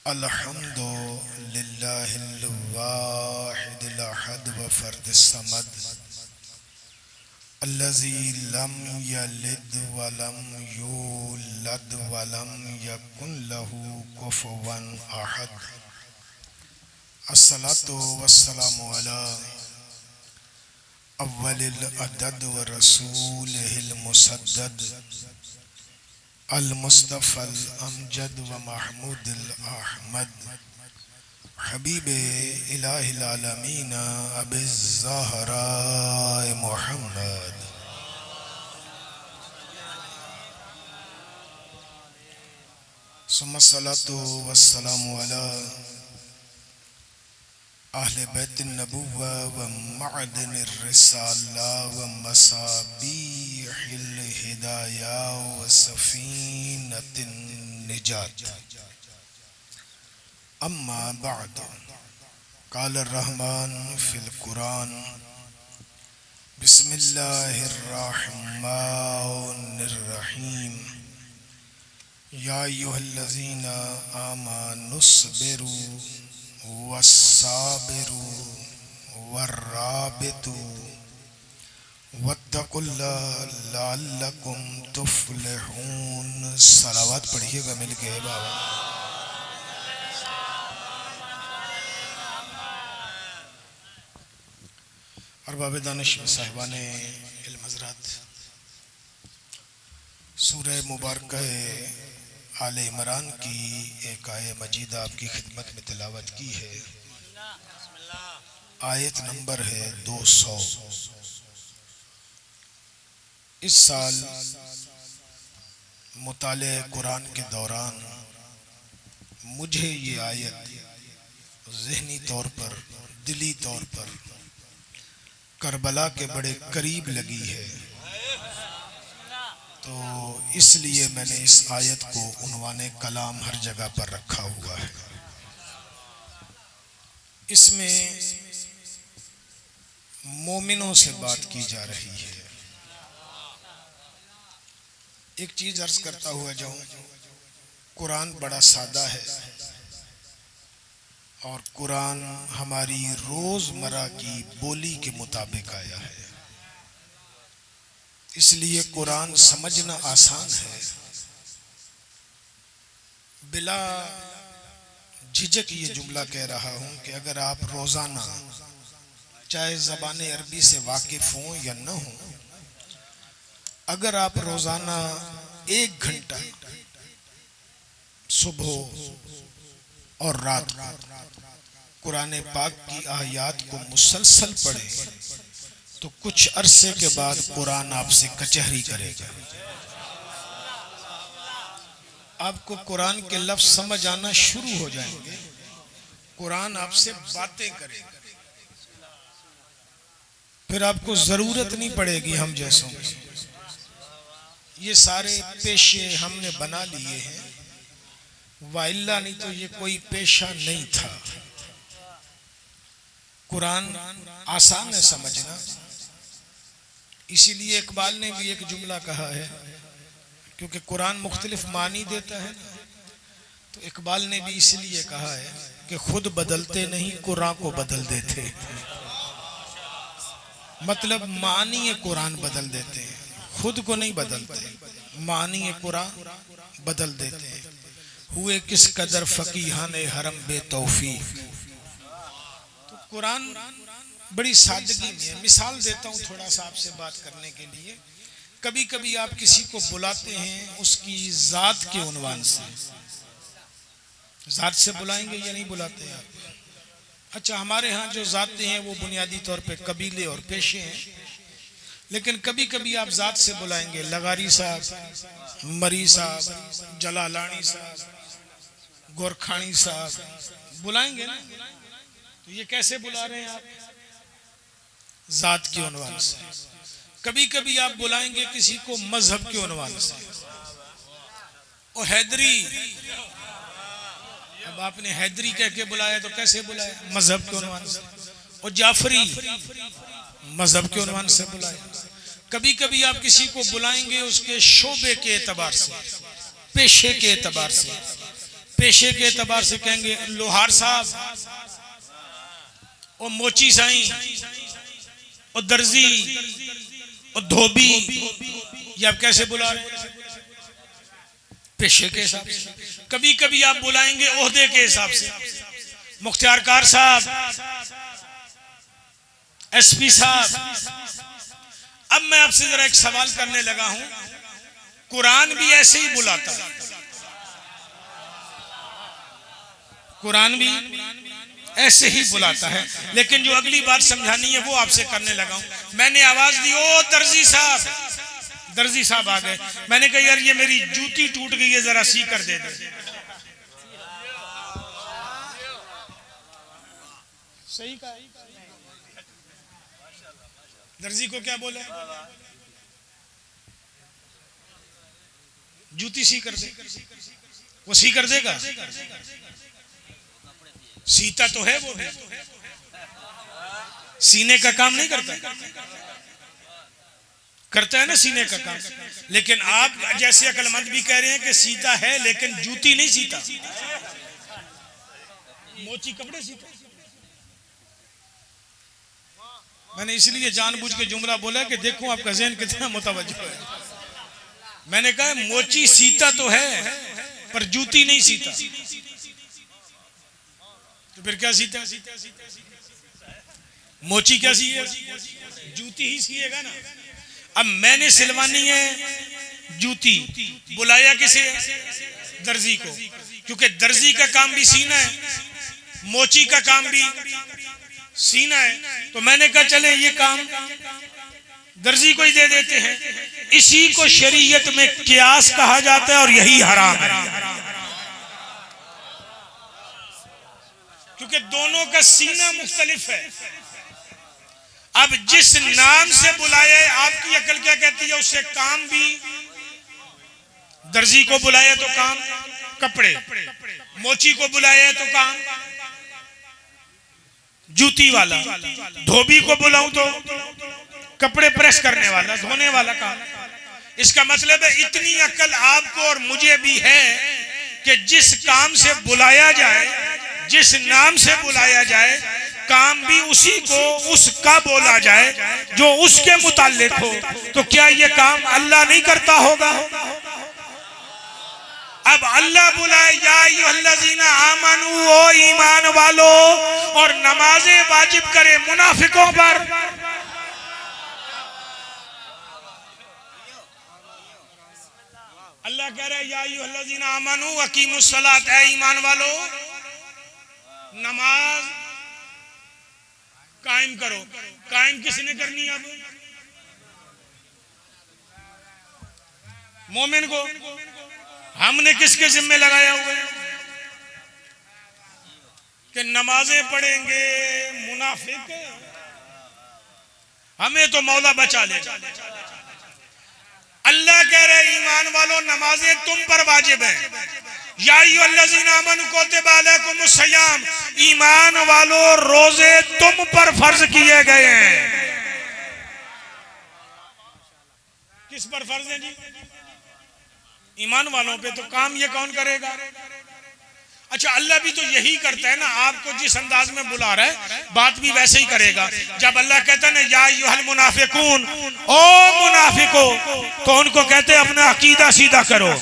अल्हम्दुलिल्लाहिल वाहिदिल अहद व फर्दिस समद अल्लज़ी लम यलिद व लम यूलद व लम यकुन लहू कुफुवन अहद। अस्सलातु वस्सलामु अला अव्वलिल अदद व रसूलिहिल मुसद्दद अल मुस्तफ़ल अमजद व महमूदिल अहमद हबीबे इलाहिल आलमीन अबिज़ ज़हरा मुहम्मद। सुम्मस्सलातु वस्सलामु अला अहले बैतिन नबुव्वा व मअदनिर रिसाला व मसाबीहिल हिदाया व सफीनतिन निजात। अम्मा बाद क़ाल अर्रहमान फ़िल क़ुरान बिस्मिल्लाहिर्रहमानिर रहीम या अय्युहल्लज़ीना आमनुस्बिरु वस्साबिरु वर्राबितु वत्तकुल्लाह लअल्लकुम तुफ्लिहून। सलावत पढ़िएगा मिलके बाबा। अरबाब दानिश साहिबाने इल्म हज़रात, सूरह मुबारक आले इमरान की एक आय मजीदा आपकी खिदमत में तिलावत की है। आयत नंबर है 200। इस साल मुताले कुरान के दौरान मुझे ये आयत ज़हनी तौर पर, दिली तौर पर करबला के बड़े करीब लगी है, तो इसलिए मैंने इस आयत को उन्वाने कलाम हर जगह पर रखा हुआ है। इसमें मोमिनों से बात की जा रही है। एक चीज अर्ज करता हुआ जाऊं, कुरान बड़ा सादा है और कुरान हमारी रोजमर्रा की बोली के मुताबिक आया है, इसलिए कुरान समझना आसान है। बिला झिझक ये जुमला कह रहा हूं कि अगर आप रोजाना चाहे ज़बान अरबी से वाकिफ हों या न हों, अगर आप रोजाना 1 घंटा सुबह और रात कुरान पाक की आयत को मुसलसल पढ़े तो कुछ अरसे के बाद कुरान आपसे कचहरी करेगा। आपको कुरान के लफ्ज समझ आना शुरू हो जाएंगे, कुरान आपसे बातें करेगा, फिर आपको जरूरत नहीं पड़ेगी हम जैसों की। ये सारे पेशे हमने बना लिए हैं, वाइल्ला नहीं तो ये कोई पेशा नहीं था। कुरान आसान है समझना, इसीलिए इकबाल ने भी एक जुमला कहा है, क्योंकि कुरान मुख्तलिफ मानी देता है ना, तो इकबाल ने भी इसलिए कहा है कि खुद बदलते नहीं कुरान को बदल देते। मतलब मानी कुरान बदल देते हैं, खुद को नहीं बदलते, मानी कुरान बदल देते हैं। हुए किस कदर फकीहाने हरम बेतौफीक। तो कुरान बड़ी सादगी में है। मिसाल देता हूँ थोड़ा सा आपसे बात करने के लिए। कभी कभी आप किसी को बुलाते हैं उसकी जात के उन्वान से, जात से बुलाएंगे या नहीं बुलाते आप? अच्छा, हमारे यहाँ जो जातें हैं वो बुनियादी तौर पे कबीले और पेशे हैं, लेकिन कभी कभी आप जात से बुलाएंगे, लगारी साहब, मरी साहब, जलालानी साहब, गोरखानी साहब, बुलाएंगे ना। तो ये कैसे बुला रहे हैं आप? जात के उन्वान से। कभी कभी आप बुलाएंगे किसी को मजहब के उन्वान से। ओ हैदरी, अब आपने हैदरी कह के बुलाया तो कैसे बुलाया? मजहब के उन्वान से। और जाफरी, मजहब के उन्वान से बुलाया। कभी कभी आप किसी को बुलाएंगे उसके शोबे के एतबार से, पेशे के एतबार से। पेशे के एतबार से कहेंगे लोहार साहब, और मोची साईं, और दर्जी, और धोबी, ये आप कैसे बुला रहे हैं? पेशे के हिसाब से। कभी कभी आप बुलाएंगे ओहदे के हिसाब से, मुख्तियारकार साहब, एसपी साहब। अब मैं आपसे जरा एक सवाल करने लगा हूं, कुरान भी ऐसे ही बुलाता है, कुरान भी ऐसे ही बुलाता है। लेकिन जो अगली बात समझानी है वो आपसे करने लगा हूं। मैंने आवाज दी, ओ दर्जी साहब, दर्जी साहब आ गए। मैंने कहा यार ये मेरी जूती टूट गई है, जरा सी कर दे दे। सही कहा। दर्जी को क्या बोला? जूती सी कर दे। वो सी कर देगा? सीता तो है, वो भी सीने का काम नहीं करता, करता है ना सीने का काम। लेकिन आप जैसे अक्लमंद भी कह रहे हैं कि सीता है, लेकिन जूती नहीं सीता, मोची कपड़े सीता। मैंने इसलिए जानबूझ के जुमला बोला कि देखो आपका ज़हन कितना मुतवज्जो है। मैंने कहा मोची सीता तो है पर जूती नहीं सीता, तो फिर क्या सीता? मोची क्या सीए? जूती ही सीएगा ना। अब मैंने सिलवानी है जूती, बुलाया किसे? दर्जी को, क्योंकि दर्जी का काम भी सीना है, मोची का काम भी सीना है। तो मैंने कहा चले ये काम दर्जी को ही दे देते हैं। इसी को शरीयत में कियास कहा जाता है और यही हराम है, क्योंकि दोनों का सीना मुख्तलिफ है। अब जिस नाम से बुलाया, आपकी अकल क्या कहती है? उससे काम भी, दर्जी को बुलाया तो काम कपड़े, मोची को बुलाया तो काम जूती वाला, धोबी को बुलाऊं तो कपड़े प्रेस करने वाला, धोने वाला काम। इसका मतलब है इतनी अकल आपको और मुझे भी है कि जिस काम से बुलाया जाए, जिस नाम से बुलाया जाए, काम भी उसी को उसका बोला जाए जो उसके मुताल्लिक हो। तो क्या ये काम अल्लाह नहीं करता होगा? अब अल्लाह बुलाए या अय्युहल्लज़ीना आमनू, ओ ईमान वालो, और नमाजें वाजिब करे मुनाफिकों पर। अल्लाह कह रहा है या अय्युहल्लज़ीना आमनू अकीमुस्सलात, ऐ ईमान वालो नमाज कायम करो। कायम किसने करनी? अब मोमिन को। हमने किसके जिम्मे लगाया हुआ है कि नमाजें पढ़ेंगे मुनाफिक? हमें तो मौला बचा ले। अल्लाह कह रहे ईमान वालों नमाजें तुम पर वाजिब हैं। या अय्युहल्लज़ीना आमनू कुतिबा अलैकुमुस्सियाम, ईमान वालों रोजे तुम पर फर्ज किए गए हैं। किस पर फर्ज है जी? ईमान वालों पे। तो काम ये कौन करेगा? अच्छा, अल्लाह भी तो यही करता है ना, आपको जिस अंदाज में बुला रहा है बात भी वैसे ही करेगा। जब अल्लाह कहता है ना या अय्युहल मुनाफिकून, ओ मुनाफिको, तो उनको कहते हैं अपना अकीदा सीधा करो,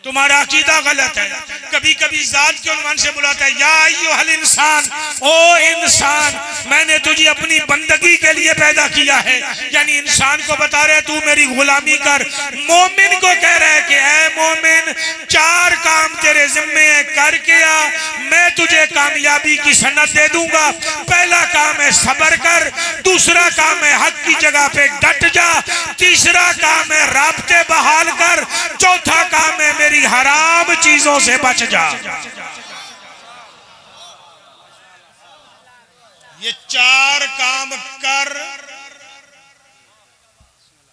तुम्हारा अकीदा गलत है। कभी कभी जात के उन्वान से बुलाता है या अय्युहल इंसान, ओ इंसान, मैंने तुझे अपनी बंदगी के लिए पैदा किया है। यानी इंसान को बता रहे तू मेरी गुलामी कर। मोमिन को कह रहा है कि ऐ मोमिन, चार काम तेरे जिम्मे है, करके आ, मैं तुझे कामयाबी की सनद दे दूंगा। पहला काम है सब्र कर, दूसरा काम है हक की जगह पे डट जा, तीसरा काम है राब्ते बहाल कर, चौथा काम है मेरी हराम चीजों से बच जा। ये चार काम कर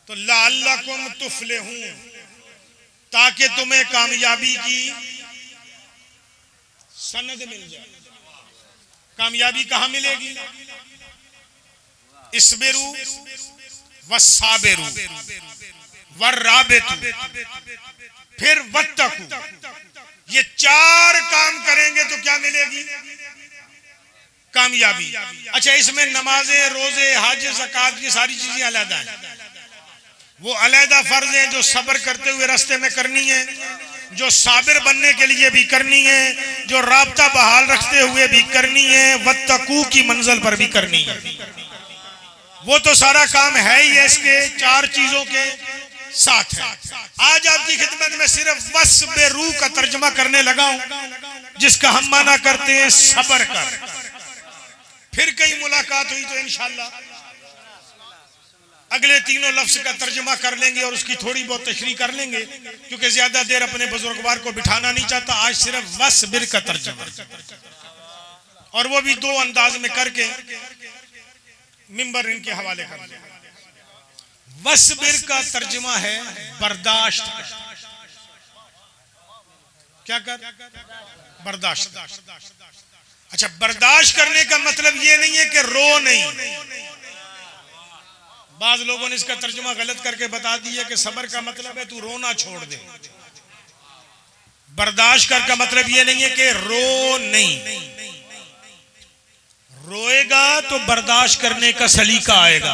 तो लअल्लकुम तुफ्लिहून, ताकि तुम्हें कामयाबी की सनद मिल जाए। कामयाबी कहां मिलेगी? इस्बिरू वस्साबिरू वर्राबितू, फिर वत्तकू। ये 4 काम करेंगे तो क्या मिलेगी? कामयाबी। अच्छा, इसमें नमाजें, रोजे, हज, ज़कात की सारी चीजें अलग हैं। वो अलहदा फर्ज है जो सब्र करते हुए रास्ते में करनी है, जो साबिर बनने के लिए भी करनी है, जो राब्ता बहाल रखते हुए भी करनी है, वत्तकू की मंजिल पर भी करनी है। वो तो सारा काम है ही है, इसके 4 चीजों के साथ है। आज आपकी खिदमत में सिर्फ वस्बिरू का तर्जुमा करने लगा हूं, जिसका हम माना करते हैं सब्र कर। फिर कहीं मुलाकात हुई तो इंशाअल्लाह अगले तीनों लफ्ज का तर्जुमा कर लेंगे और उसकी थोड़ी बहुत तशरीह कर लेंगे, क्योंकि ज्यादा देर अपने बुजुर्गवार को बिठाना नहीं चाहता। आज सिर्फ वस्बिर का तर्जुमा, और वो भी 2 अंदाज में करके मिंबर इनके हवाले कर दिया। वस्बिर का तर्जुमा है बर्दाश्त कर। क्या कर? बर्दाश्त। अच्छा, बर्दाश्त करने का मतलब ये नहीं है कि रो नहीं। बाज लोगों ने इसका तर्जुमा गलत करके बता दिया कि सब्र का मतलब है तू रोना छोड़ दे। बर्दाश्त कर का मतलब ये नहीं है कि रो नहीं। रोएगा तो बर्दाश्त करने का सलीका आएगा,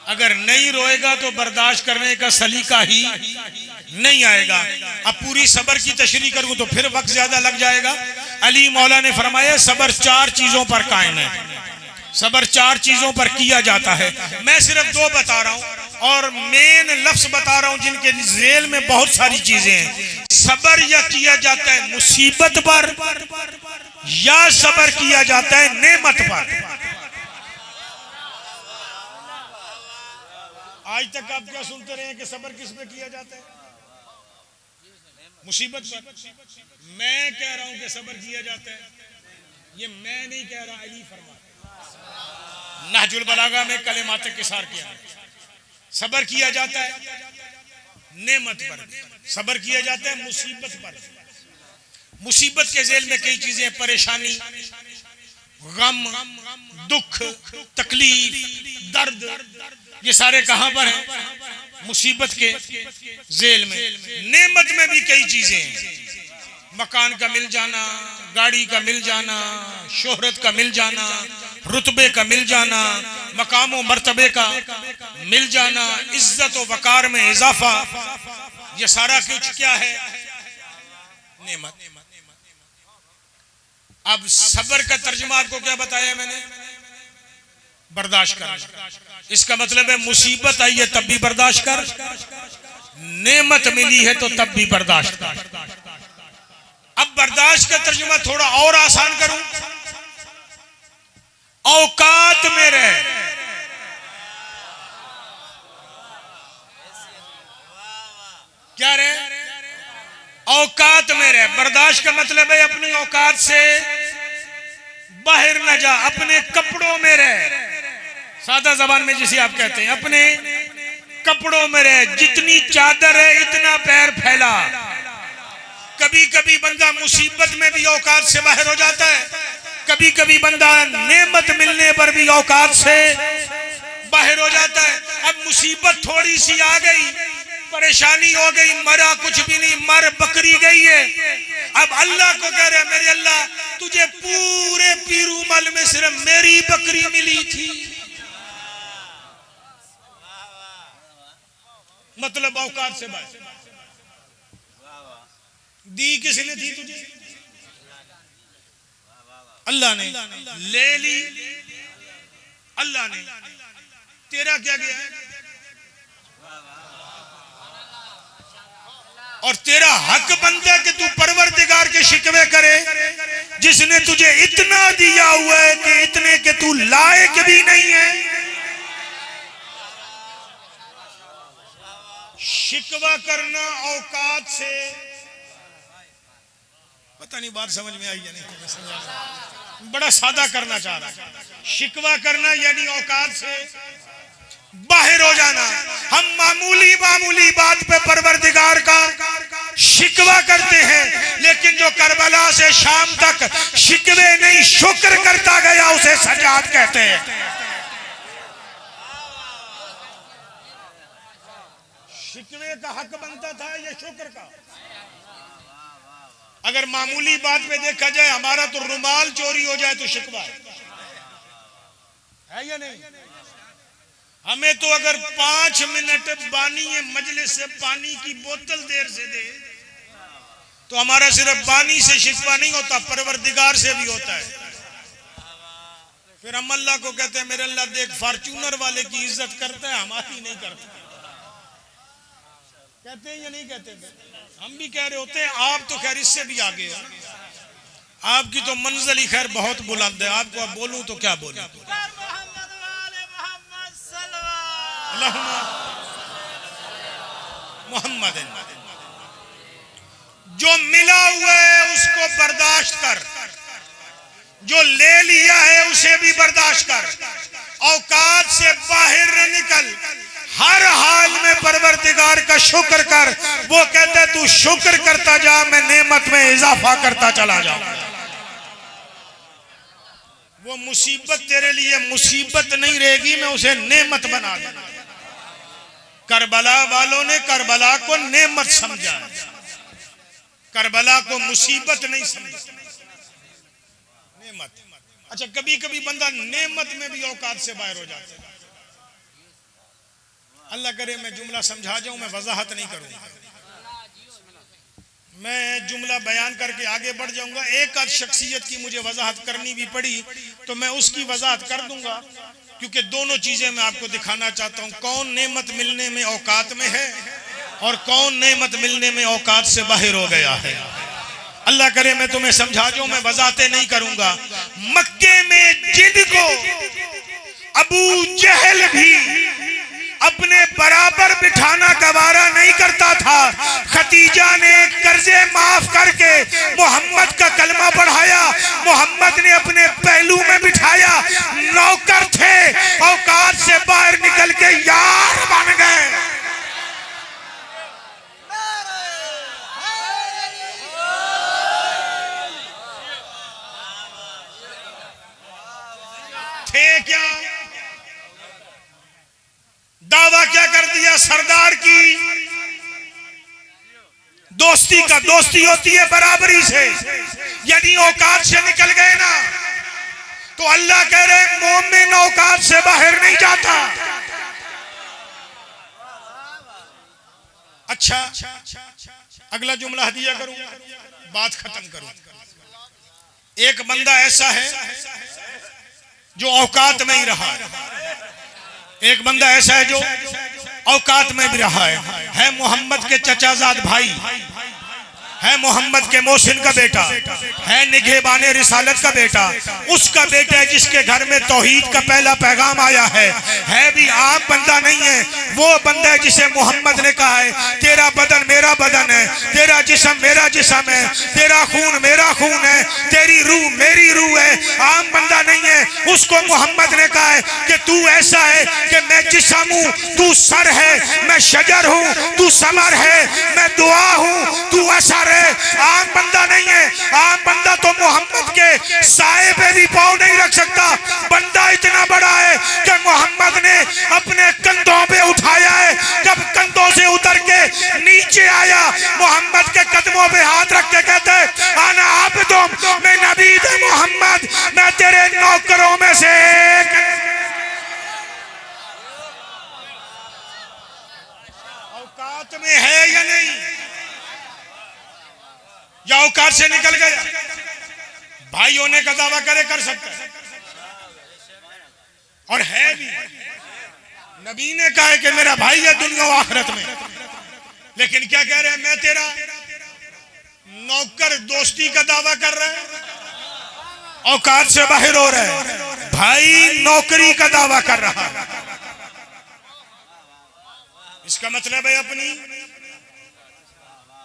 अगर नहीं रोएगा तो बर्दाश्त करने का सलीका ही नहीं आएगा। अब पूरी सब्र की तशरीह करूं तो फिर वक्त ज्यादा लग जाएगा। अली मौला ने फरमाया सब्र 4 चीजों पर कायम है, सब्र 4 चीजों पर किया जाता है। मैं सिर्फ 2 बता रहा हूं और मेन लफ्ज बता रहा हूं जिनके जेल में बहुत सारी चीजें हैं। सब्र या किया जाता है मुसीबत पर, या सब्र किया जाता है नेमत पर। आज तक आप क्या सुनते रहे हैं कि सब्र किस पे किया जाता है? मुसीबत पर। मैं कह रहा हूं कि सब्र किया जाता है, ये मैं नहीं कह रहा, अली फरमाते नहजुल बलागा में कलिमात किसार किया है। सब्र किया जाता है नेमत पर, सब्र किया जाता है मुसीबत पर। मुसीबत के जेल में कई चीजें, परेशानी, गम, दुख, तकलीफ, दर्द, ये सारे कहां पर हैं? मुसीबत के जेल में। नेमत में भी कई चीजें हैं, मकान का मिल जाना, गाड़ी का मिल जाना, शोहरत का मिल जाना, रुतबे का मिल जाना, मकाम व मर्तबे का मिल जाना, इज्जत व वकार में इजाफा, ये सारा कुछ क्या है? नेमत। अब सब्र का तर्जुमा आपको क्या बताया मैंने? बर्दाश्त कर। इसका मतलब है मुसीबत आई है तब भी बर्दाश्त कर, नेमत मिली है तो तब भी बर्दाश्त कर। अब बर्दाश्त का तर्जुमा थोड़ा और आसान करूं, औकात में रहे। क्या रहे? औकात में रहे। बर्दाश्त का मतलब है अपनी औकात से बाहर न जा, अपने कपड़ों में रहे। सादा जबान में जिसे आप कहते हैं, अपने कपड़ों में रहे। जितनी चादर है इतना पैर फैला। कभी कभी बंदा मुसीबत में भी औकात से बाहर हो जाता है, कभी कभी बंदा नेमत मिलने पर भी औकात से बाहर हो जाता है। अब मुसीबत थोड़ी सी आ गई, परेशानी हो गई, मरा कुछ भी नहीं, मर बकरी गई है। अब अल्लाह को कह रहे मेरे अल्लाह, तुझे पूरे पीरूमल में सिर्फ मेरी बकरी मिली थी। मतलब औकात से बाहर। दी किसने थी तुझे? अल्लाह ने। ले ली अल्लाह ने। तेरा क्या गया? और तेरा हक बनता है कि तू परवरदिगार के शिकवे करे, जिसने तुझे इतना दिया हुआ है कि इतने के तू लायक भी नहीं है। शिकवा करना औकात से, पता नहीं बात समझ में आई या नहीं, बड़ा सादा करना चाह रहा। शिकवा करना यानी औकात से बाहर हो जाना। हम मामूली मामूली बात पे परवरदिगार का शिकवा करते हैं, लेकिन जो करबला से शाम तक शिकवे नहीं शुक्र करता गया उसे सजाद कहते हैं। शिकवे का हक बनता था या शुक्र का? अगर मामूली बात पे देखा जाए, हमारा तो रुमाल चोरी हो जाए तो शिकवा है या नहीं? हमें तो अगर 5 मिनट बानी मजलिस से पानी की बोतल देर से दे तो हमारा सिर्फ बानी से शिकवा नहीं होता, परवरदिगार से भी होता है। फिर हम अल्लाह को कहते हैं मेरे अल्लाह देख, फॉर्च्यूनर वाले की इज्जत करता है, हमारी नहीं करता। कहते हैं या नहीं कहते? हम भी कह रहे होते हैं। आप तो खैर इससे भी आगे हैं, आपकी तो मंजिल ही खैर बहुत बुलंद है। आपको अब बोलूं तो क्या बोलूं? मोहम्मद, जो मिला हुआ है उसको बर्दाश्त कर, जो ले लिया है उसे भी बर्दाश्त कर, औकात से बाहर न निकल, हर हाल में परवरदिगार का शुक्र कर। वो कहता है तू शुक्र करता जा, मैं नेमत में इजाफा करता चला जाऊं। वो मुसीबत तेरे लिए मुसीबत नहीं रहेगी, मैं उसे नेमत बना दूंगा। करबला वालों ने करबला को नेमत समझा, करबला को मुसीबत नहीं समझा, नेमत। अच्छा, कभी कभी बंदा नेमत में भी औकात से बाहर हो जाता है। अल्लाह करे मैं जुमला समझा जाऊं, मैं वजाहत नहीं करूंगा, मैं जुमला बयान करके आगे बढ़ जाऊंगा। एक आध शख्सियत की मुझे वजाहत करनी भी पड़ी तो मैं उसकी वजाहत कर दूंगा, क्योंकि दोनों चीजें मैं आपको दिखाना चाहता हूं, कौन नेमत मिलने में औकात में है और कौन नेमत मिलने में औकात से बाहर हो गया है। अल्लाह करे मैं तुम्हें समझा जाऊं, मैं वजाहतें नहीं करूंगा। मक्के में जिनको अबू जहल भी अपने बराबर बिठाना गवारा नहीं करता था, खतीजा ने कर्जे माफ करके मोहम्मद का कलमा पढ़ाया, मोहम्मद ने अपने पहलू में बिठाया। नौकर थे, औकात से बाहर निकल के यार बन गए। थे क्या? दावा क्या कर दिया? सरदार की दोस्ती का। दोस्ती होती है बराबरी से। यदि औकात से निकल गए ना तो अल्लाह कह रहे मोमिन औकात से बाहर नहीं जाता। अच्छा, अगला जुमला हदिया करूं, बात खत्म करूं। एक बंदा ऐसा है जो औकात में ही रहा, एक बंदा ऐसा है जो औकात में भी रहा है मोहम्मद के चचाजाद भाई, है मोहम्मद के मोहसिन का बेटा, है निगहबाने रिसालत का बेटा, उसका बेटा है जिसके घर में तौहीद का पहला पैगाम आया है भी आम बंदा नहीं है। वो बंदा है जिसे मोहम्मद ने कहा है तेरा बदन मेरा बदन है, तेरा जिस्म मेरा जिस्म है, तेरा खून मेरा खून है, तेरी रूह मेरी रूह है। आम बंदा नहीं है। उसको मोहम्मद ने कहा है कि तू ऐसा है कि मैं जिस्म हूँ, तू सर है, मैं शजर हूँ, तू समर है, मैं दुआ हूँ, तू असर। आम बंदा नहीं है। आम बंदा तो मोहम्मद के साए पे भी पाँव नहीं रख सकता। बंदा इतना बड़ा है कि मोहम्मद ने अपने कंधों पे उठाया है। जब कंधों से उतर के नीचे आया, मोहम्मद के कदमों पे हाथ रख के कहते हैं आना आबिदुम, मैं नबी थे मोहम्मद, मैं तेरे नौकरों में से एक। औकात में है या नहीं? या औकात से निकल गया? भाई होने का दावा करे कर सकता है और है भी। नबी ने कहा है कि मेरा भाई है दुनिया और आखिरत में, लेकिन क्या कह रहे हैं? मैं तेरा नौकर, दोस्ती का दावा कर रहा है, औकात से बाहर हो रहा है। भाई नौकरी का दावा कर रहा है। इसका मतलब है अपनी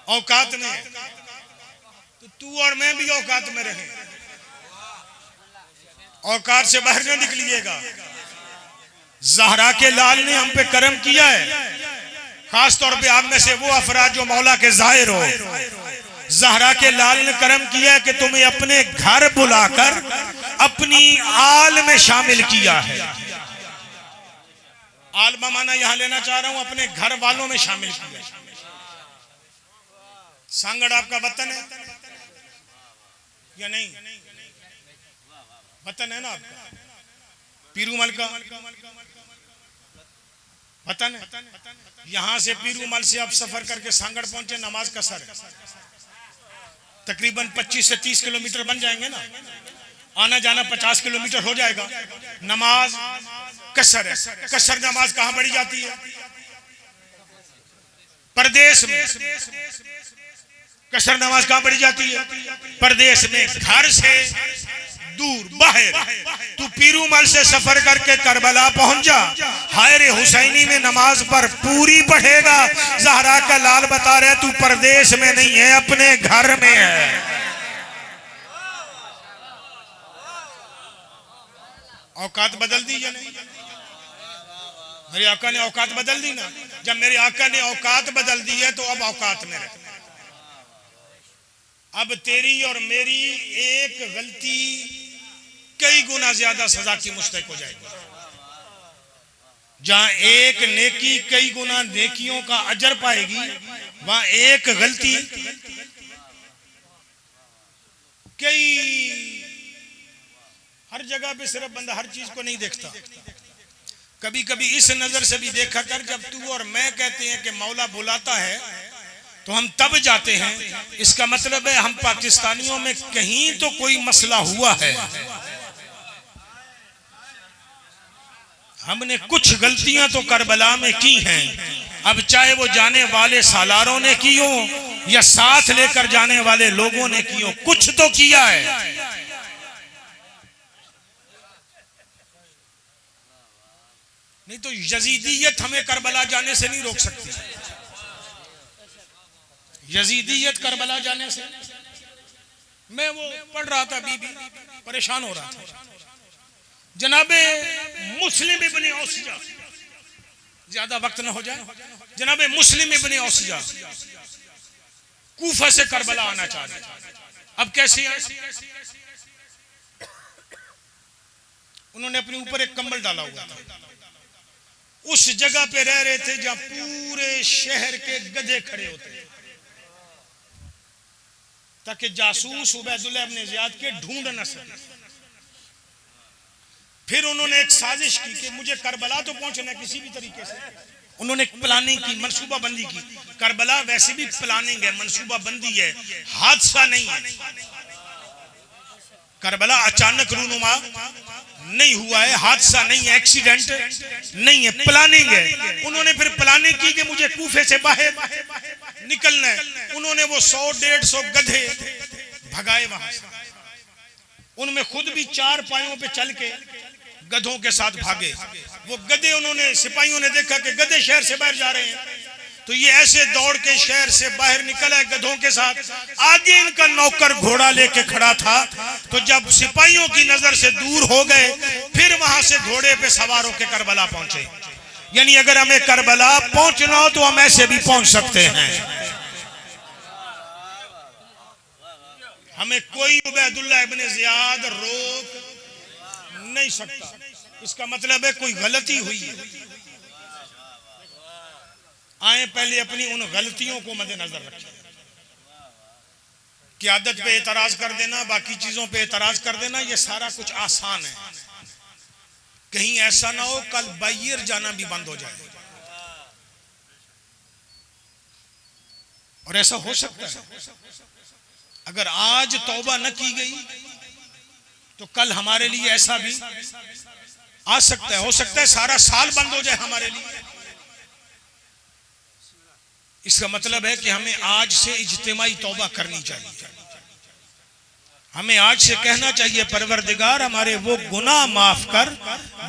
औकात में, तो तू और मैं भी औकात में रहे, औकात से बाहर न निकलिएगा। ज़हरा के लाल ने हम पे करम किया है, खास तौर पे आप में से वो अफराद जो मौला के जाहिर हो। ज़हरा के लाल ने करम किया है कि तुम्हें अपने घर बुलाकर अपनी आल में शामिल किया है। आल माना यहां लेना चाह रहा हूं, अपने घर वालों में शामिल किया। सांगड़ आपका वतन है, या नहीं? वतन है ना आपका पीरूमल का वतन है। यहां से पीरूमल से आप सफर करके सांगड़ पहुंचे, नमाज का सर तकरीबन 25 से 30 किलोमीटर बन जाएंगे ना, आना जाना 50 किलोमीटर हो जाएगा। नमाज कसर है। कसर नमाज कहां पढ़ी जाती है? परदेश में। कसर नमाज कहां पढ़ी जाती है? परदेश में। घर से दूर बाहर तू पीरूमल से सफर करके करबला पहुंच जा, हायरे हुसैनी में नमाज पर पूरी पढ़ेगा। ज़हरा का लाल बता रहे तू परदेश में नहीं है, अपने घर में है। औकात बदल दी या नहीं? मेरे आका ने औकात बदल दी ना। जब मेरे आका ने औकात बदल दी है तो अब औकात में रहे। अब तेरी और मेरी एक गलती कई गुना ज्यादा सजा की मुस्तहिक हो जाएगी। जहां एक नेकी कई गुना नेकियों का अजर पाएगी, वहां एक गलती कई। हर जगह पे सिर्फ बंदा हर चीज को नहीं देखता। कभी कभी इस नजर से भी देखा कर, जब तू और मैं कहते हैं कि मौला बुलाता है तो हम तब जाते हैं, इसका मतलब है हम पाकिस्तानियों में कहीं तो कोई मसला हुआ है। हमने कुछ गलतियां तो करबला में की हैं। अब चाहे वो जाने वाले सालारों ने की हो या साथ लेकर जाने वाले लोगों ने की हो, कुछ तो किया है। नहीं तो यजीदियत हमें करबला जाने से नहीं रोक सकती। यजीदियत करबला जाने से। मैं वो पढ़ रहा था, बीबी परेशान हो रहा था। जनाबे मुस्लिम इब्ने औसिया, ज्यादा वक्त न हो जाए, जनाबे मुस्लिम इब्ने औसिया कूफा से करबला आना चाह रहे। अब कैसे आए? उन्होंने अपने ऊपर एक कंबल डाला हुआ था। उस जगह पे रह रहे थे जहां पूरे शहर के गधे खड़े होते हैं, ताकि जासूस उबैदुल्लाह इब्ने ज़ियाद के ढूंढ न सके। फिर उन्होंने एक साजिश की कि मुझे करबला तो पहुंचना है किसी भी तरीके से। उन्होंने प्लानिंग की, मनसूबा बंदी की। करबला वैसे भी प्लानिंग है, मनसूबा बंदी है, हादसा नहीं है। करबला अचानक रूनुमा नहीं हुआ है, हादसा नहीं है, एक्सीडेंट नहीं है, प्लानिंग है। उन्होंने फिर प्लानिंग की कि मुझे कूफे से बाहर निकलना है। उन्होंने वो 100-150 गधे भगाए वहां से। उनमें खुद भी 4 पायों पे चल के गधों के साथ भागे। वो गधे, उन्होंने सिपाहियों ने देखा कि गधे शहर से बाहर जा रहे हैं, तो ये ऐसे दौड़ के शहर से बाहर निकला है गधों के साथ। आगे इनका नौकर घोड़ा लेके खड़ा था। तो जब सिपाहियों की नजर से दूर हो गए, फिर वहां से घोड़े पे सवार होकर करबला पहुंचे। यानी अगर हमें करबला पहुंचना हो तो हम ऐसे भी पहुंच सकते हैं। हमें कोई उबैदुल्लाह इब्ने ज़ियाद रोक नहीं सकता। इसका मतलब है कोई गलती हुई है। आए पहले अपनी उन गलतियों को मद्देनजर रखें। क़यादत पे एतराज कर देना, बाकी चीजों पे एतराज कर देना, ये सारा कुछ आसान है। कहीं ऐसा ना हो कल बाहर जाना भी बंद हो जाए। और ऐसा हो सकता है, अगर आज तौबा न की गई तो कल हमारे लिए ऐसा भी आ सकता है। हो सकता है सारा साल बंद हो जाए हमारे लिए। इसका मतलब है कि हमें आज से इज्तिमाई तौबा करनी चाहिए। हमें आज से कहना चाहिए, परवरदिगार हमारे वो गुनाह माफ कर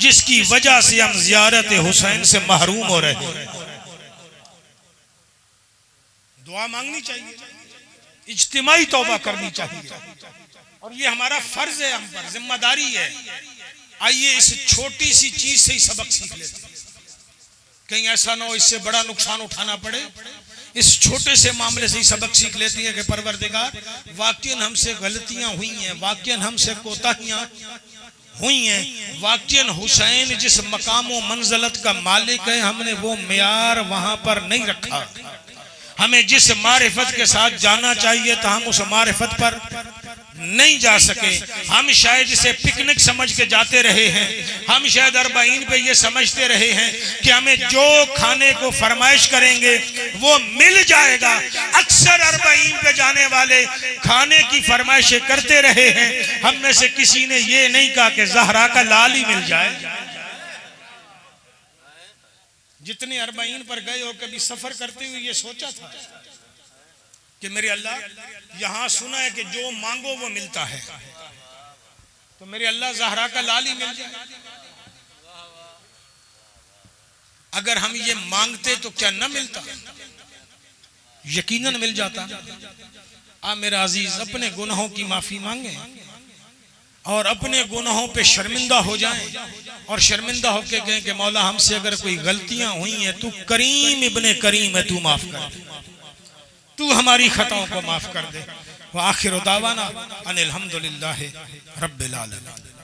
जिसकी वजह से हम ज़ियारत हुसैन से महरूम हो रहे हैं। दुआ मांगनी चाहिए, इज्तिमाई तौबा करनी चाहिए, और ये हमारा फर्ज है, हम पर जिम्मेदारी है। आइए इस छोटी सी चीज से ही सबक सीख लेते हैं। कहीं ऐसा ना हो इससे बड़ा नुकसान उठाना पड़े। इस छोटे से मामले से ही सबक सीख लेती है कि परवरदिगार वाकईन हमसे गलतियां हुई हैं, वाकईन हमसे कोताहियां हुई हैं, वाकईन हुसैन जिस मकाम व मंजिलत का मालिक है हमने वो मियार वहां पर नहीं रखा। हमें जिस मारिफत के साथ जाना चाहिए था हम उस मारिफत पर नहीं जा सके। हम शायद इसे पिकनिक समझ के जाते रहे हैं, हम शायद अरबाईन पे ये समझते रहे हैं कि हमें जो खाने को फरमाइश करेंगे वो मिल जाएगा। अक्सर अरबाईन पे जाने वाले खाने की फरमाइशें करते रहे हैं, हम में से किसी ने ये नहीं कहा कि ज़हरा का लाल ही मिल जाए। जितने अरबाईन पर गए हो, कभी सफर करते हुए ये सोचा था कि मेरे अल्लाह, यहां सुना है कि जो मांगो वो मिलता है, तो मेरे अल्लाह ज़हरा का लाल ही मिल जाए। अगर हम ये मांगते तो क्या न मिलता? यकीनन मिल जाता। आप मेरा अजीज अपने गुनाहों की माफी मांगे और अपने गुनाहों पे शर्मिंदा हो जाएं और शर्मिंदा होके कहें कि मौला हमसे अगर कोई गलतियां हुई हैं, तू करीम इब्ने करीम है, तू माफ कर दे, तू हमारी खताओं को माफ कर दे। व आखिर दावाना अनिल हम्दुलिल्लाहि रब्बिल आलमीन।